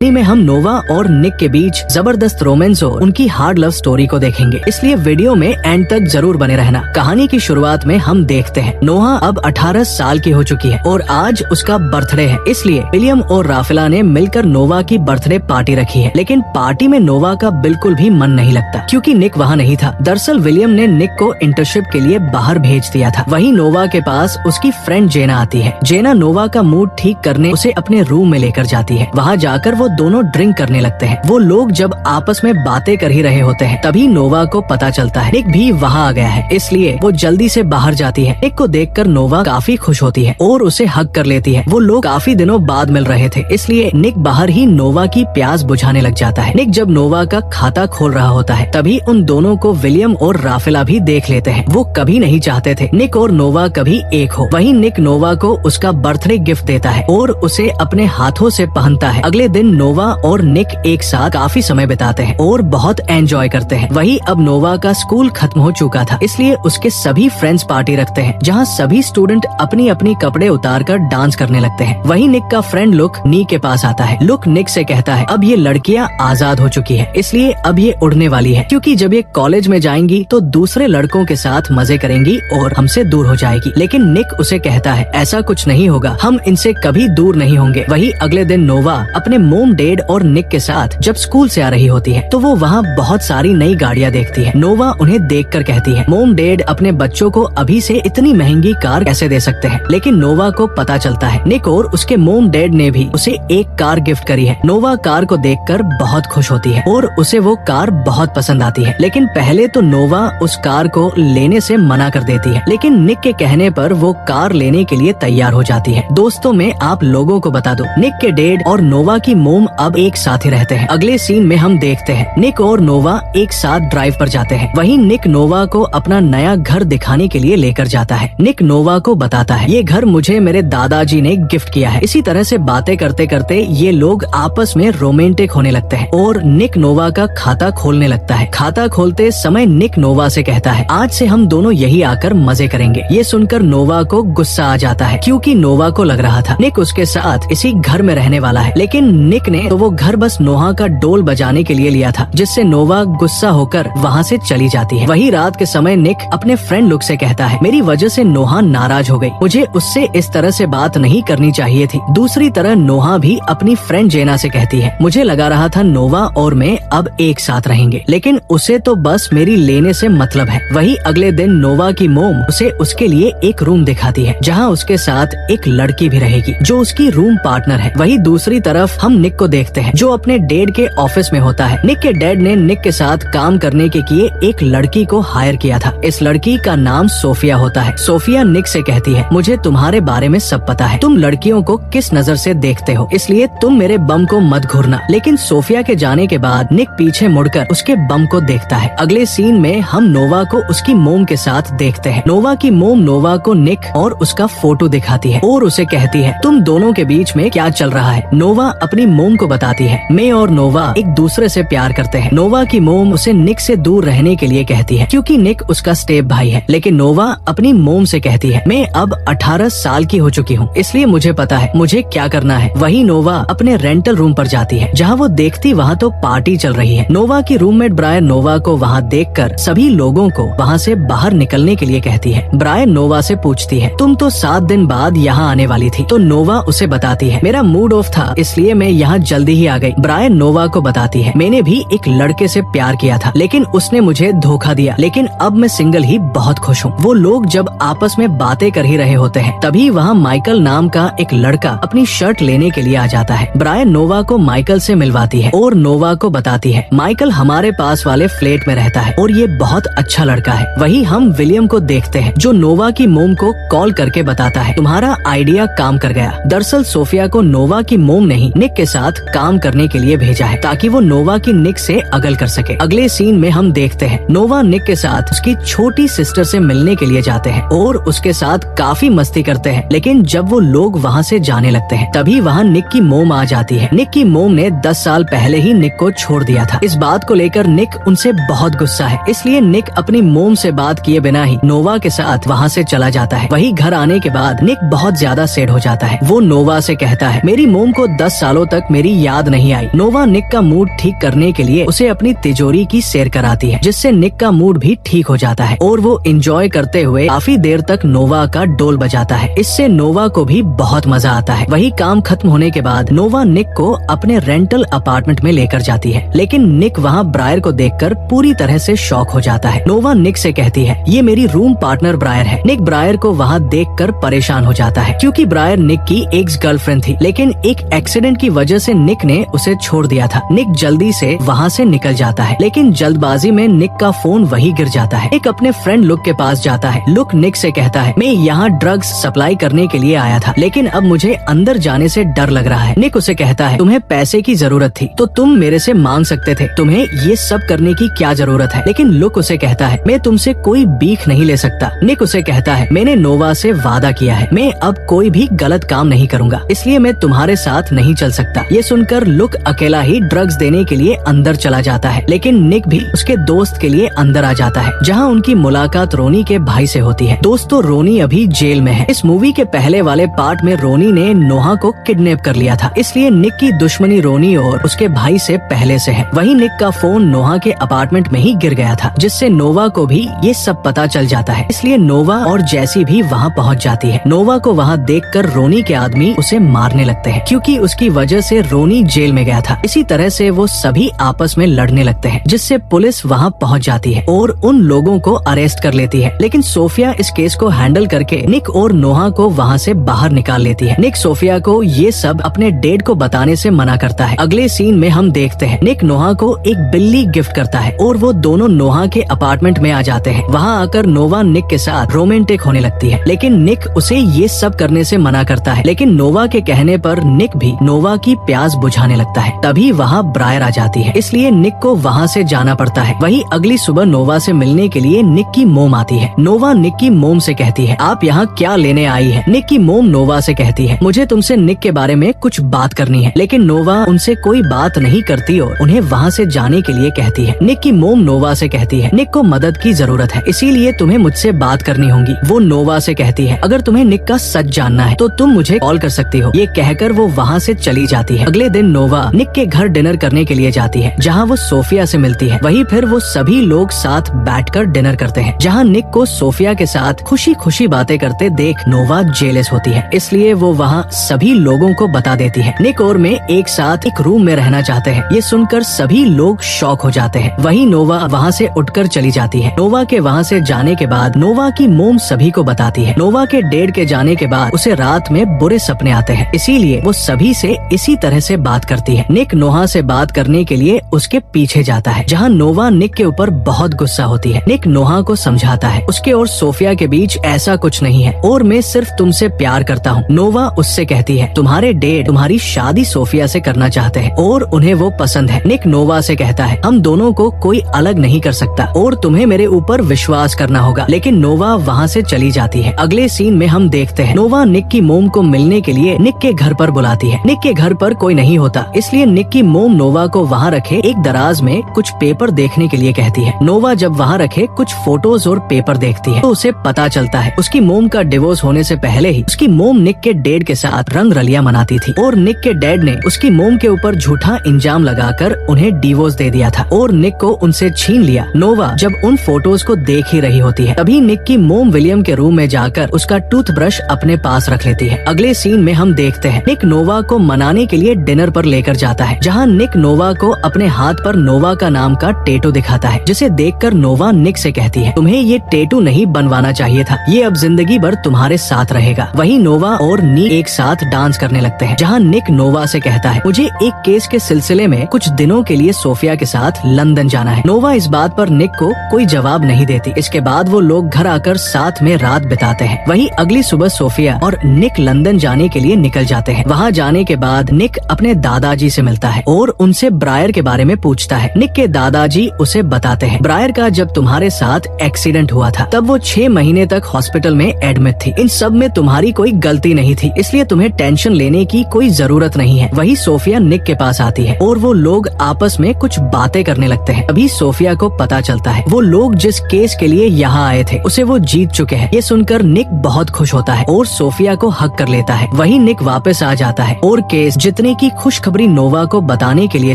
में हम नोवा और निक के बीच जबरदस्त रोमांस और उनकी हार्ड लव स्टोरी को देखेंगे, इसलिए वीडियो में एंड तक जरूर बने रहना। कहानी की शुरुआत में हम देखते हैं नोहा अब 18 साल की हो चुकी है और आज उसका बर्थडे है, इसलिए विलियम और राफेला ने मिलकर नोवा की बर्थडे पार्टी रखी है। लेकिन पार्टी में नोवा का बिल्कुल भी मन नहीं लगता क्योंकि निक वहाँ नहीं था। दरअसल विलियम ने निक को इंटर्नशिप के लिए बाहर भेज दिया था। वहीं नोवा के पास उसकी फ्रेंड जेना आती है। जेना नोवा का मूड ठीक करने उसे अपने रूम में लेकर जाती है। वहाँ जाकर वो दोनों ड्रिंक करने लगते हैं। वो लोग जब आपस में बातें कर ही रहे होते हैं तभी नोवा को पता चलता है निक भी वहाँ आ गया है, इसलिए वो जल्दी से बाहर जाती है। निक को देखकर नोवा काफी खुश होती है और उसे हग कर लेती है। वो लोग काफी दिनों बाद मिल रहे थे, इसलिए निक बाहर ही नोवा की प्यास बुझाने लग जाता है। निक जब नोवा का खाता खोल रहा होता है तभी उन दोनों को विलियम और राफेला भी देख लेते हैं। वो कभी नहीं चाहते थे निक और नोवा कभी एक हो। वहीं निक नोवा को उसका बर्थडे गिफ्ट देता है और उसे अपने हाथों से पहनता है। अगले दिन नोवा और निक एक साथ काफी समय बिताते हैं और बहुत एंजॉय करते हैं। वहीं अब नोवा का स्कूल खत्म हो चुका था, इसलिए उसके सभी फ्रेंड्स पार्टी रखते हैं जहां सभी स्टूडेंट अपनी अपनी कपड़े उतारकर डांस करने लगते हैं। वहीं निक का फ्रेंड लुक नी के पास आता है। लुक निक से कहता है अब ये लड़कियां आजाद हो चुकी है, इसलिए अब ये उड़ने वाली है क्योंकि जब ये कॉलेज में जाएंगी तो दूसरे लड़कों के साथ मजे करेंगी और हमसे दूर हो जाएगी। लेकिन निक उसे कहता है ऐसा कुछ नहीं होगा, हम इनसे कभी दूर नहीं होंगे। वहीं अगले दिन नोवा अपने मोम डैड और निक के साथ जब स्कूल से आ रही होती है तो वो वहाँ बहुत सारी नई गाड़ियाँ देखती है। नोवा उन्हें देखकर कहती है मोम डैड अपने बच्चों को अभी से इतनी महंगी कार कैसे दे सकते हैं। लेकिन नोवा को पता चलता है निक और उसके मोम डैड ने भी उसे एक कार गिफ्ट करी है। नोवा कार को देखकर बहुत खुश होती है और उसे वो कार बहुत पसंद आती है। लेकिन पहले तो नोवा उस कार को लेने से मना कर देती है, लेकिन निक के कहने पर वो कार लेने के लिए तैयार हो जाती है। दोस्तों में आप लोगों को बता दो निक के डैड और नोवा की मोम अब एक साथ ही रहते हैं। अगले सीन में हम देखते हैं निक और नोवा एक साथ ड्राइव पर जाते हैं। वहीं निक नोवा को अपना नया घर दिखाने के लिए लेकर जाता है। निक नोवा को बताता है ये घर मुझे मेरे दादाजी ने गिफ्ट किया है। इसी तरह से बातें करते करते ये लोग आपस में रोमांटिक होने लगते हैं और निक नोवा का खाता खोलने लगता है। खाता खोलते समय निक नोवा से कहता है आज से हम दोनों यही आकर मजे करेंगे। ये सुनकर नोवा को गुस्सा आ जाता है क्योंकि नोवा को लग रहा था निक उसके साथ इसी घर में रहने वाला है। लेकिन निक ने तो वो घर बस नोहा का डोल बजाने के लिए लिया था, जिससे नोवा गुस्सा होकर वहाँ से चली जाती है। वही रात के समय निक अपने फ्रेंड लुक से कहता है मेरी वजह से नोहा नाराज हो गई, मुझे उससे इस तरह से बात नहीं करनी चाहिए थी। दूसरी तरह नोहा भी अपनी फ्रेंड जेना से कहती है मुझे लगा रहा था नोवा और मैं अब एक साथ रहेंगे, लेकिन उसे तो बस मेरी लेने से मतलब है। वही अगले दिन नोवा की मोम उसे उसके लिए एक रूम दिखाती है जहाँ उसके साथ एक लड़की भी रहेगी जो उसकी रूम पार्टनर है। वही दूसरी तरफ हम निक को देखते हैं जो अपने डैड के ऑफिस में होता है। निक के डैड ने निक के साथ काम करने के लिए एक लड़की को हायर किया था। इस लड़की का नाम सोफिया होता है। सोफिया निक से कहती है मुझे तुम्हारे बारे में सब पता है, तुम लड़कियों को किस नजर से देखते हो, इसलिए तुम मेरे बम को मत घूरना। लेकिन सोफिया के जाने के बाद निक पीछे मुड़कर उसके बम को देखता है। अगले सीन में हम नोवा को उसकी मोम के साथ देखते हैं। नोवा की मोम नोवा को निक और उसका फोटो दिखाती है और उसे कहती है तुम दोनों के बीच में क्या चल रहा है। नोवा अपनी मोम को बताती है मैं और नोवा एक दूसरे से प्यार करते हैं। नोवा की मोम उसे निक से दूर रहने के लिए कहती है क्योंकि निक उसका स्टेप भाई है। लेकिन नोवा अपनी मोम से कहती है मैं अब 18 साल की हो चुकी हूँ, इसलिए मुझे पता है मुझे क्या करना है। वही नोवा अपने रेंटल रूम पर जाती है जहाँ वो देखती वहाँ तो पार्टी चल रही है। नोवा की रूममेट ब्रायन नोवा को वहाँ देखकर सभी लोगों को वहाँ से बाहर निकलने के लिए कहती है। ब्रायन नोवा से पूछती है तुम तो 7 दिन बाद यहाँ आने वाली थी। तो नोवा उसे बताती है मेरा मूड ऑफ था इसलिए मैं यहाँ जल्दी ही आ गई। ब्रायन नोवा को बताती है मैंने भी एक लड़के से प्यार किया था लेकिन उसने मुझे धोखा दिया, लेकिन अब मैं सिंगल ही बहुत खुश हूँ। वो लोग जब आपस में बातें कर ही रहे होते हैं तभी वहाँ माइकल नाम का एक लड़का अपनी शर्ट लेने के लिए आ जाता है। ब्रायन नोवा को माइकल से मिलवाती है और नोवा को बताती है माइकल हमारे पास वाले फ्लैट में रहता है और ये बहुत अच्छा लड़का है। वही हम विलियम को देखते हैं जो नोवा की मोम को कॉल करके बताता है तुम्हारा आइडिया काम कर गया। दरअसल सोफिया को नोवा की मोम ने ही निक के साथ काम करने के लिए भेजा है ताकि वो नोवा की निक से अगल कर सके। अगले सीन में हम देखते हैं नोवा निक के साथ उसकी छोटी सिस्टर से मिलने के लिए जाते हैं और उसके साथ काफी मस्ती करते हैं। लेकिन जब वो लोग वहाँ से जाने लगते हैं तभी वहाँ निक की मोम आ जाती है। निक की मोम ने 10 साल पहले ही निक को छोड़ दिया था। इस बात को लेकर निक उनसे बहुत गुस्सा है, इसलिए निक अपनी मोम से बात किए बिना ही नोवा के साथ वहाँ से चला जाता है। वही घर आने के बाद निक बहुत ज्यादा सैड हो जाता है। वो नोवा से कहता है मेरी मोम को 10 सालों तक मेरी याद नहीं आई। नोवा निक का मूड ठीक करने के लिए उसे अपनी तिजोरी की सैर कराती है, जिससे निक का मूड भी ठीक हो जाता है और वो एंजॉय करते हुए काफी देर तक नोवा का डोल बजाता है। इससे नोवा को भी बहुत मजा आता है। वही काम खत्म होने के बाद नोवा निक को अपने रेंटल अपार्टमेंट में लेकर जाती है, लेकिन निक वहाँ ब्रायर को देखकर पूरी तरह से शॉक हो जाता है। नोवा निक से कहती है, ये मेरी रूम पार्टनर ब्रायर है। निक ब्रायर को वहाँ देखकर परेशान हो जाता है, क्योंकि ब्रायर निक की एक्स गर्लफ्रेंड थी, लेकिन एक एक्सीडेंट की वजह से निक ने उसे छोड़ दिया था। निक जल्दी से वहाँ से निकल जाता है, लेकिन जल्दबाजी में निक का फोन वही गिर जाता है। निक अपने फ्रेंड लुक के पास जाता है। लुक निक से कहता है, मैं यहाँ ड्रग्स सप्लाई करने के लिए आया था, लेकिन अब मुझे अंदर जाने से डर लग रहा है। निक उसे कहता है, तुम्हें पैसे की जरूरत थी तो तुम मेरे से मांग सकते थे, तुम्हें ये सब करने की क्या जरूरत है। लेकिन लुक उसे कहता है, मैं तुमसे कोई भीख नहीं ले सकता। निक उसे कहता है, मैंने नोवा से वादा किया है, मैं अब कोई भी गलत काम नहीं करूँगा, इसलिए मैं तुम्हारे साथ नहीं चल सकता। ये सुनकर लुक अकेला ही ड्रग्स देने के लिए अंदर चला जाता है, लेकिन निक भी उसके दोस्त के लिए अंदर आ जाता है, जहाँ उनकी मुलाकात रोनी के भाई से होती है। दोस्तों, रोनी अभी जेल में है। इस मूवी के पहले वाले पार्ट में रोनी ने नोहा को किडनैप कर लिया था, इसलिए निक की दुश्मनी रोनी और उसके भाई से पहले से है। वहीं निक का फोन नोहा के अपार्टमेंट में ही गिर गया था, जिससे नोवा को भी ये सब पता चल जाता है, इसलिए नोवा और जैसी भी वहाँ पहुँच जाती है। नोवा को वहाँ देखकर रोनी के आदमी उसे मारने लगते हैं, क्योंकि उसकी वजह से रोनी जेल में गया था। इसी तरह से वो सभी आपस में लड़ने लगते हैं, जिससे पुलिस वहाँ पहुँच जाती है और उन लोगों को अरेस्ट कर लेती है। लेकिन सोफिया इस केस को हैंडल करके निक और नोहा को वहाँ से बाहर निकाल लेती है। निक सोफिया को ये सब अपने डेड को बताने से मना करता है। अगले सीन में हम देखते हैं, निक नोहा को एक बिल्ली गिफ्ट करता है और वो दोनों नोहा के अपार्टमेंट में आ जाते हैं। वहाँ आकर नोवा निक के साथ रोमांटिक होने लगती है, लेकिन निक उसे ये सब करने से मना करता है। लेकिन नोवा के कहने पर निक भी नोवा की प्यास बुझाने लगता है। तभी वहाँ ब्रायर आ जाती है, इसलिए निक को वहाँ से जाना पड़ता है। वही अगली सुबह नोवा से मिलने के लिए निक की मोम आती है। नोवा निक की मोम से कहती है, आप यहाँ क्या लेने आई है। निक की मोम नोवा से कहती है, मुझे तुमसे निक के बारे में कुछ बात करनी है। लेकिन नोवा उनसे कोई बात नहीं करती और उन्हें वहाँ से जाने के लिए कहती है। निक की मोम नोवा से कहती है, निक को मदद की जरूरत है, इसीलिए तुम्हें मुझसे बात करनी होगी। वो नोवा से कहती है, अगर तुम्हें निक का सच जानना है तो तुम मुझे कॉल कर सकती हो। ये कहकर वो वहाँ से चली जाती है। अगले दिन नोवा निक के घर डिनर करने के लिए जाती है, जहाँ वो सोफिया से मिलती है। वहीं फिर वो सभी लोग साथ बैठकर डिनर करते हैं, जहाँ निक को सोफिया के साथ खुशी खुशी बातें करते देख नोवा जेलस होती है, इसलिए वो वहाँ सभी लोगों को बता देती है। निक और मैं एक साथ एक रूम में रहना चाहते हैं। ये सुनकर सभी लोग शॉक हो जाते हैं। वहीं नोवा वहाँ से उठकर चली जाती है। नोवा के वहाँ से जाने के बाद नोवा की मोम सभी को बताती है। नोवा के डेड के जाने के बाद उसे रात में बुरे सपने आते हैं, इसीलिए वो सभी से इसी तरह से बात करती है। निक नोहा से बात करने के लिए उसके पीछे जाता है, जहाँ नोवा निक के ऊपर बहुत गुस्सा होती है। निक नोहा को समझाता है, उसके और सोफिया के बीच ऐसा कुछ नहीं है और मैं सिर्फ तुमसे प्यार करता हूँ। नोवा उससे कहती है, तुम्हारे डेड तुम्हारी शादी सोफिया से करना चाहते हैं और उन्हें वो पसंद है। निक नोवा से कहता है, हम दोनों को कोई अलग नहीं कर सकता और तुम्हें मेरे ऊपर विश्वास करना होगा। लेकिन नोवा वहाँ से चली जाती है। अगले सीन में हम देखते हैं, नोवा निक की मोम को मिलने के लिए निक के घर पर बुलाती है। निक के घर पर कोई नहीं होता, इसलिए निक की मोम नोवा को वहाँ रखे एक दराज में कुछ पेपर देखने के लिए कहती है। नोवा जब वहाँ रखे कुछ फोटोज और पेपर देखती है तो उसे पता चलता है उसकी मोम का डिवोर्स होने से पहले ही उसकी मोम निक के डैड के साथ रंग रलिया मनाती थी और निक के डैड ने उसकी मोम के ऊपर झूठा इल्जाम लगाकर उन्हें डिवोर्स दे दिया था और निक को उनसे छीन लिया। नोवा जब उन फोटोज को देख ही रही होती है, तभी निक की मोम विलियम के रूम में जाकर उसका टूथब्रश अपने पास रख लेती है। अगले सीन में हम देखते हैं, निक नोवा को मनाने के लिए डिनर पर लेकर जाता है, जहाँ निक नोवा को अपने हाथ पर नोवा का नाम का टैटू दिखाता है, जिसे देखकर नोवा निक से कहती है, तुम्हें ये टैटू नहीं बनवाना चाहिए था, ये अब जिंदगी भर तुम्हारे साथ रहेगा। वहीं नोवा और नी एक साथ डांस करने लगते हैं, जहाँ निक नोवा से कहता है, मुझे एक केस के सिलसिले में कुछ दिनों के लिए सोफिया के साथ लंदन जाना है। नोवा इस बात पर निक को कोई जवाब नहीं देती। इसके बाद वो लोग घर आकर साथ में रात बिताते हैं। वहीं अगली सुबह सोफिया और निक लंदन जाने के लिए निकल जाते हैं। वहाँ जाने के बाद निक अपने दादाजी से मिलता है और उनसे ब्रायर के बारे में पूछता है। निक के दादाजी उसे बताते हैं, ब्रायर का जब तुम्हारे साथ एक्सीडेंट हुआ था तब वो 6 महीने तक हॉस्पिटल में एडमिट थी। इन सब में तुम्हारी कोई गलती नहीं थी, इसलिए तुम्हें टेंशन लेने की कोई जरूरत नहीं है। वही सोफिया निक के पास आती है और वो लोग आपस में कुछ बातें करने लगते हैं। अभी सोफिया को पता चलता है वो लोग जिस केस के लिए यहाँ आए थे उसे वो जीत चुके हैं। ये सुनकर निक बहुत खुश होता है और सोफिया को हक कर लेता है। वही निक वापस आ जाता है और केस जितने इतने की खुशखबरी नोवा को बताने के लिए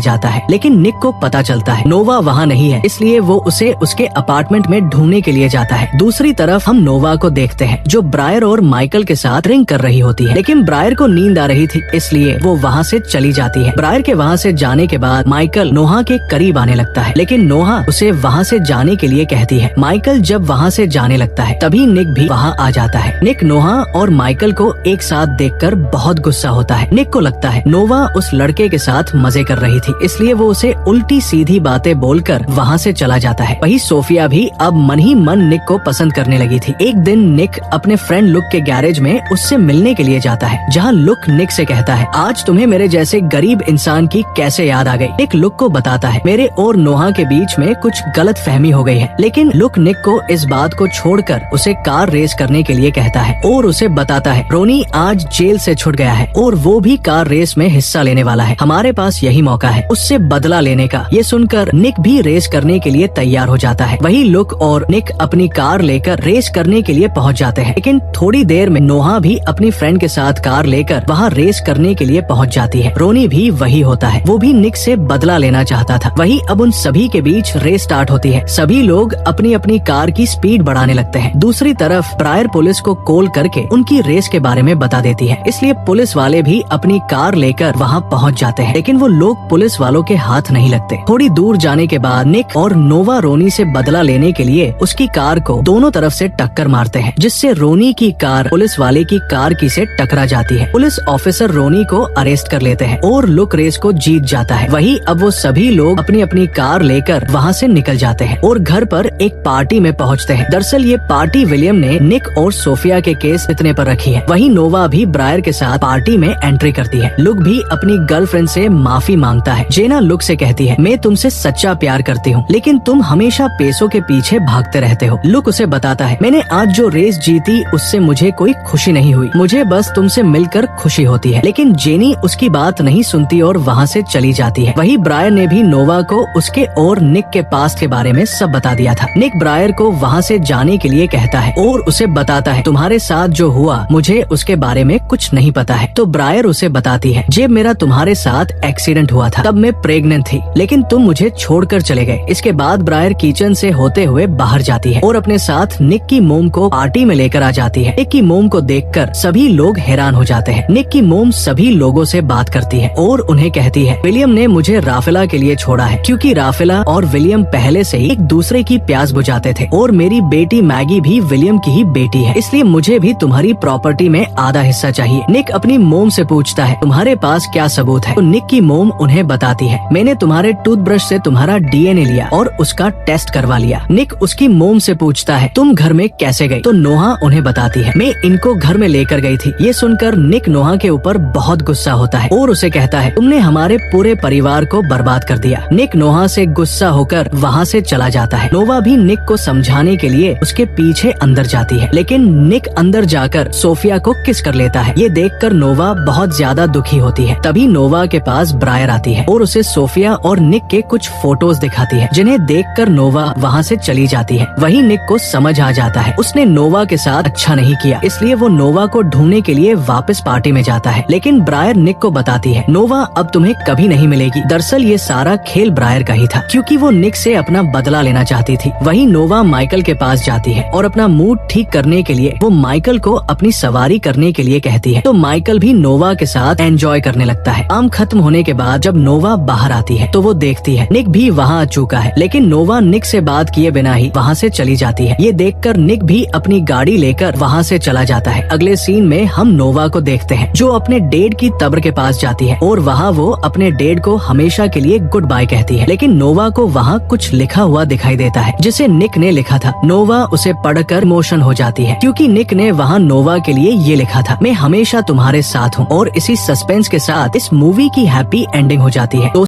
जाता है, लेकिन निक को पता चलता है नोवा वहाँ नहीं है, इसलिए वो उसे उसके अपार्टमेंट में ढूंढने के लिए जाता है। दूसरी तरफ हम नोवा को देखते हैं जो ब्रायर और माइकल के साथ ड्रिंक कर रही होती है, लेकिन ब्रायर को नींद आ रही थी, इसलिए वो वहाँ से चली जाती है। ब्रायर के वहाँ से जाने के बाद माइकल नोहा के करीब आने लगता है, लेकिन नोहा उसे वहाँ से जाने के लिए कहती है। माइकल जब वहाँ से जाने लगता है तभी निक भी वहाँ आ जाता है। निक नोहा और माइकल को एक साथ देखकर बहुत गुस्सा होता है। निक को लगता है नोवा उस लड़के के साथ मजे कर रही थी, इसलिए वो उसे उल्टी सीधी बातें बोलकर वहाँ से चला जाता है। वही सोफिया भी अब मन ही मन निक को पसंद करने लगी थी। एक दिन निक अपने फ्रेंड लुक के गैरेज में उससे मिलने के लिए जाता है, जहाँ लुक निक से कहता है, आज तुम्हें मेरे जैसे गरीब इंसान की कैसे याद आ गई। निक लुक को बताता है, मेरे और नोहा के बीच में कुछ गलत फहमी हो गई है, लेकिन लुक निक को इस बात को छोड़कर उसे कार रेस करने के लिए कहता है और उसे बताता है रोनी आज जेल से छूट गया है और वो भी कार रेस में हिस्सा लेने वाला है। हमारे पास यही मौका है उससे बदला लेने का। ये सुनकर निक भी रेस करने के लिए तैयार हो जाता है। वही लुक और निक अपनी कार लेकर रेस करने के लिए पहुंच जाते हैं, लेकिन थोड़ी देर में नोहा भी अपनी फ्रेंड के साथ कार लेकर वहाँ रेस करने के लिए पहुंच जाती है। रोनी भी वही होता है, वो भी निक से बदला लेना चाहता था। वही अब उन सभी के बीच रेस स्टार्ट होती है। सभी लोग अपनी अपनी कार की स्पीड बढ़ाने लगते हैं। दूसरी तरफ ब्रायर पुलिस को कॉल करके उनकी रेस के बारे में बता देती है, इसलिए पुलिस वाले भी अपनी कार लेकर वहाँ पहुँच जाते हैं, लेकिन वो लोग पुलिस वालों के हाथ नहीं लगते। थोड़ी दूर जाने के बाद निक और नोवा रोनी से बदला लेने के लिए उसकी कार को दोनों तरफ से टक्कर मारते हैं, जिससे रोनी की कार पुलिस वाले की कार की से टकरा जाती है। पुलिस ऑफिसर रोनी को अरेस्ट कर लेते हैं और लुक रेस को जीत जाता है। वही अब वो सभी लोग अपनी अपनी कार लेकर वहाँ से निकल जाते हैं और घर पर एक पार्टी में पहुँचते हैं। दरअसल ये पार्टी विलियम ने निक और सोफिया के केस इतने पर रखी है। वही नोवा भी ब्रायर के साथ पार्टी में एंट्री करती है। लुक भी अपनी गर्लफ्रेंड से माफी मांगता है। जेना लुक से कहती है, मैं तुमसे सच्चा प्यार करती हूँ, लेकिन तुम हमेशा पैसों के पीछे भागते रहते हो। लुक उसे बताता है, मैंने आज जो रेस जीती उससे मुझे कोई खुशी नहीं हुई, मुझे बस तुमसे मिलकर खुशी होती है। लेकिन जेनी उसकी बात नहीं सुनती और वहाँ से चली जाती है। वही ब्रायर ने भी नोवा को उसके और निक के पास्ट के बारे में सब बता दिया था। निक ब्रायर को वहाँ से जाने के लिए कहता है और उसे बताता है, तुम्हारे साथ जो हुआ मुझे उसके बारे में कुछ नहीं पता है। तो ब्रायर उसे बताती है, जब मेरा तुम्हारे साथ एक्सीडेंट हुआ था तब मैं प्रेग्नेंट थी, लेकिन तुम मुझे छोड़कर चले गए। इसके बाद ब्रायर किचन से होते हुए बाहर जाती है और अपने साथ निक की मोम को पार्टी में लेकर आ जाती है। निक की मोम को देखकर सभी लोग हैरान हो जाते हैं। निक की मोम सभी लोगों से बात करती है और उन्हें कहती है, विलियम ने मुझे राफेला के लिए छोड़ा है, क्योंकि राफेला और विलियम पहले से ही एक दूसरे की प्यास बुझाते थे और मेरी बेटी मैगी भी विलियम की ही बेटी है, इसलिए मुझे भी तुम्हारी प्रॉपर्टी में आधा हिस्सा चाहिए। निक अपनी मोम से पूछता है, तुम्हारे पास क्या सबूत है? तो निक की मोम उन्हें बताती है, मैंने तुम्हारे टूथब्रश से तुम्हारा डीएनए लिया और उसका टेस्ट करवा लिया। निक उसकी मोम से पूछता है, तुम घर में कैसे गई? तो नोहा उन्हें बताती है, मैं इनको घर में लेकर गई थी। ये सुनकर निक नोहा के ऊपर बहुत गुस्सा होता है और उसे कहता है, तुमने हमारे पूरे परिवार को बर्बाद कर दिया। निक नोहा से गुस्सा होकर वहाँ से चला जाता है। नोवा भी निक को समझाने के लिए उसके पीछे अंदर जाती है, लेकिन निक अंदर जाकर सोफिया को किस कर लेता है। ये देखकर नोवा बहुत ज्यादा दुखी होती है। तभी नोवा के पास ब्रायर आती है और उसे सोफिया और निक के कुछ फोटोज दिखाती है, जिन्हें देखकर नोवा वहाँ से चली जाती है। वही निक को समझ आ जाता है उसने नोवा के साथ अच्छा नहीं किया, इसलिए वो नोवा को ढूंढने के लिए वापस पार्टी में जाता है। लेकिन ब्रायर निक को बताती है, नोवा अब तुम्हें कभी नहीं मिलेगी। दरअसल ये सारा खेल ब्रायर का ही था, क्योंकि वो निक से अपना बदला लेना चाहती थी। वही नोवा माइकल के पास जाती है और अपना मूड ठीक करने के लिए वो माइकल को अपनी सवारी करने के लिए कहती है। तो माइकल भी नोवा के साथ एंजॉय करने लगता है। काम खत्म होने के बाद जब नोवा बाहर आती है तो वो देखती है निक भी वहाँ आ चुका है, लेकिन नोवा निक से बात किए बिना ही वहाँ से चली जाती है। ये देखकर निक भी अपनी गाड़ी लेकर वहाँ से चला जाता है। अगले सीन में हम नोवा को देखते हैं जो अपने डेड की कब्र के पास जाती है और वहाँ वो अपने डेड को हमेशा के लिए गुड बाय कहती है। लेकिन नोवा को वहाँ कुछ लिखा हुआ दिखाई देता है जिसे निक ने लिखा था। नोवा उसे पढ़कर इमोशन हो जाती है, क्योंकि निक ने वहाँ नोवा के लिए ये लिखा था, मैं हमेशा तुम्हारे साथ हूँ। और इसी सस्पेंस के साथ इस मूवी की हैप्पी एंडिंग हो जाती है।